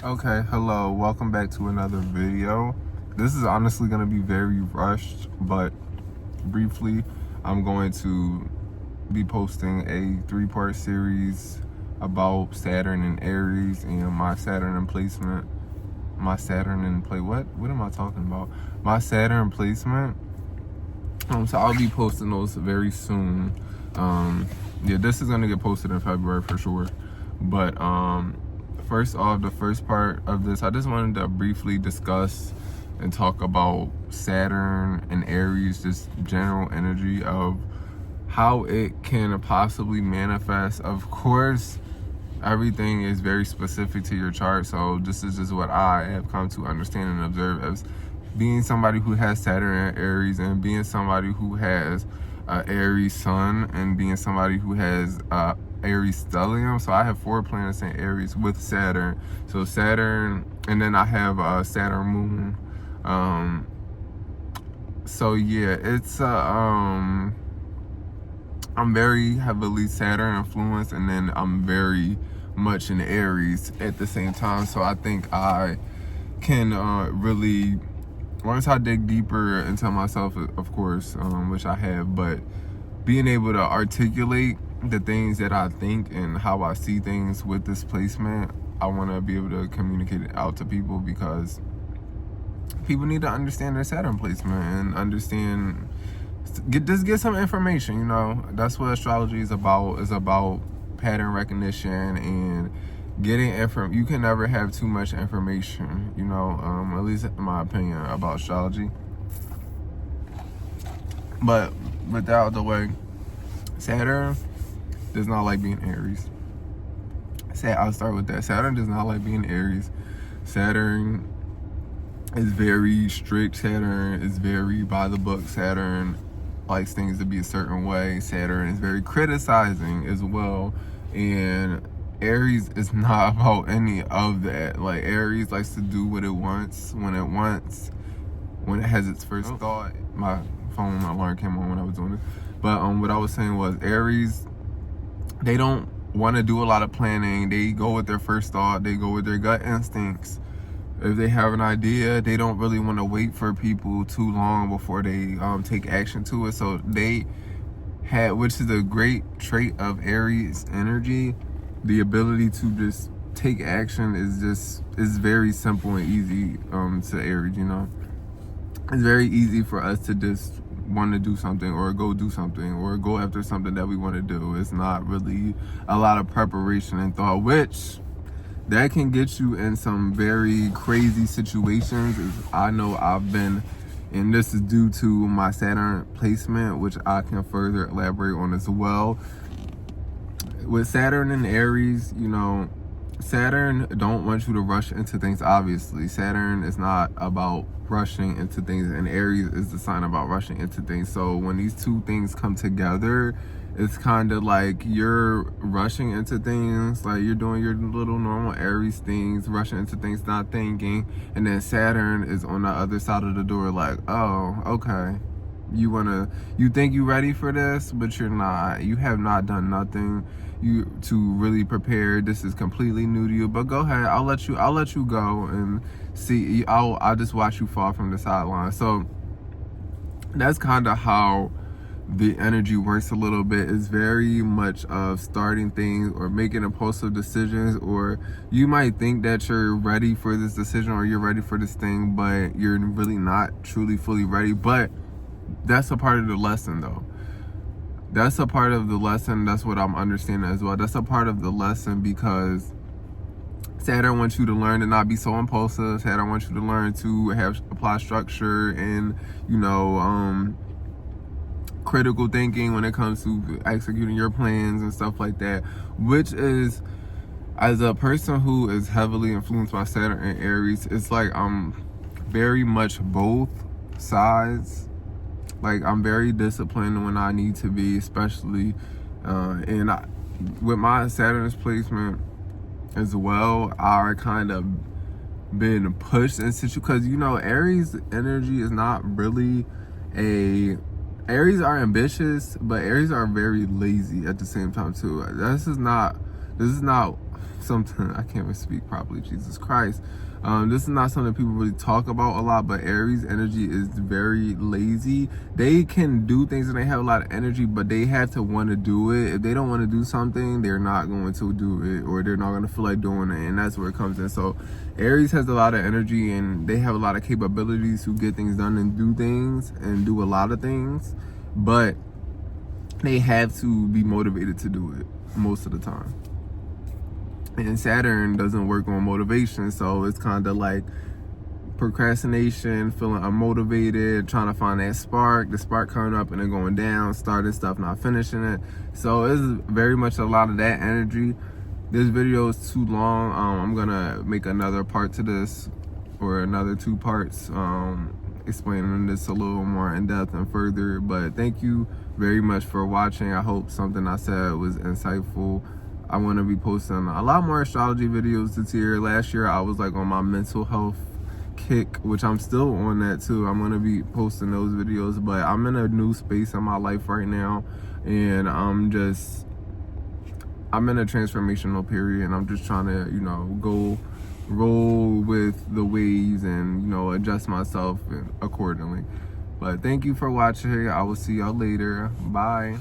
Okay, hello, welcome back to another video. This is honestly going to be very rushed, but briefly, I'm going to be posting a 3-part series about Saturn and Aries and my Saturn in placement. My Saturn in play, what am I talking about? My Saturn placement. So I'll be posting those very soon. Yeah, this is going to get posted in February for sure. But first off, the first part of this, I just wanted to briefly discuss and talk about Saturn and Aries, just general energy of how it can possibly manifest. Of course, everything is very specific to your chart, so this is just what I have come to understand and observe as being somebody who has Saturn and Aries, and being somebody who has Aries sun, and being somebody who has Aries stellium. So I have 4 planets in Aries with Saturn. So Saturn, and then I have Saturn moon. So yeah, it's I'm very heavily Saturn influenced, and then I'm very much in Aries at the same time. So I think I can really, once I dig deeper into myself, of course, which I have, but being able to articulate the things that I think and how I see things with this placement, I want to be able to communicate it out to people, because people need to understand their Saturn placement and understand, just get some information. You know, that's what astrology is about pattern recognition and getting you can never have too much information, you know, at least in my opinion about astrology. But with that out of the way, Saturn does not like being Aries. I'll start with that. Saturn does not like being Aries. Saturn is very strict. Saturn is very by the book. Saturn likes things to be a certain way. Saturn is very criticizing as well. And Aries is not about any of that. Like, Aries likes to do what it wants, when it has its first thought. My phone alarm came on when I was doing it. But what I was saying was, Aries, they don't want to do a lot of planning. They go with their first thought. They go with their gut instincts. If they have an idea, they don't really want to wait for people too long before they take action to it. So they have, which is a great trait of Aries energy, the ability to just take action is very simple and easy to Aries, you know. It's very easy for us to just want to do something, or go do something, or go after something that we want to do. It's not really a lot of preparation and thought, which that can get you in some very crazy situations. I know I've been, and this is due to my Saturn placement, which I can further elaborate on as well. With Saturn and Aries, you know, Saturn don't want you to rush into things, obviously. Saturn is not about rushing into things, and Aries is the sign about rushing into things. So when these two things come together, it's kind of like you're rushing into things, like you're doing your little normal Aries things, rushing into things, not thinking. And then Saturn is on the other side of the door, like, oh, okay. You think you're ready for this, but you're not. You have not done nothing to really prepare. This is completely new to you, but go ahead. I'll let you go and see. I'll just watch you fall from the sideline. So that's kind of how the energy works a little bit. Is very much of starting things or making impulsive decisions, or you might think that you're ready for this decision or you're ready for this thing, but you're really not truly fully ready. But that's a part of the lesson, though. That's a part of the lesson. That's what I'm understanding as well. That's a part of the lesson, because Saturn wants you to learn to not be so impulsive. Saturn wants you to learn to apply structure and, you know, critical thinking when it comes to executing your plans and stuff like that. Which is, as a person who is heavily influenced by Saturn and Aries, it's like I'm very much both sides. Like, I'm very disciplined when I need to be, especially, with my Saturn's placement as well, I kind of been pushed into, because, you know, Aries energy is not really Aries are ambitious, but Aries are very lazy at the same time too. This is not something, I can't even speak properly, Jesus Christ. This is not something people really talk about a lot, but Aries energy is very lazy. They can do things and they have a lot of energy, but they have to want to do it. If they don't want to do something, they're not going to do it, or they're not going to feel like doing it, and that's where it comes in. So Aries has a lot of energy and they have a lot of capabilities to get things done and do things and do a lot of things, but they have to be motivated to do it most of the time. And Saturn doesn't work on motivation, so it's kind of like procrastination, feeling unmotivated, trying to find that spark, the spark coming up and then going down, starting stuff, not finishing it. So it's very much a lot of that energy. This video is too long. I'm gonna make another part to this, or another 2 parts, explaining this a little more in depth and further. But thank you very much for watching. I hope something I said was insightful. I want to be posting a lot more astrology videos this year. Last year I was like on my mental health kick, which I'm still on that too. I'm going to be posting those videos, but I'm in a new space in my life right now, and I'm in a transformational period, and I'm just trying to, you know, go roll with the waves and, you know, adjust myself accordingly. But thank you for watching. I will see y'all later. Bye.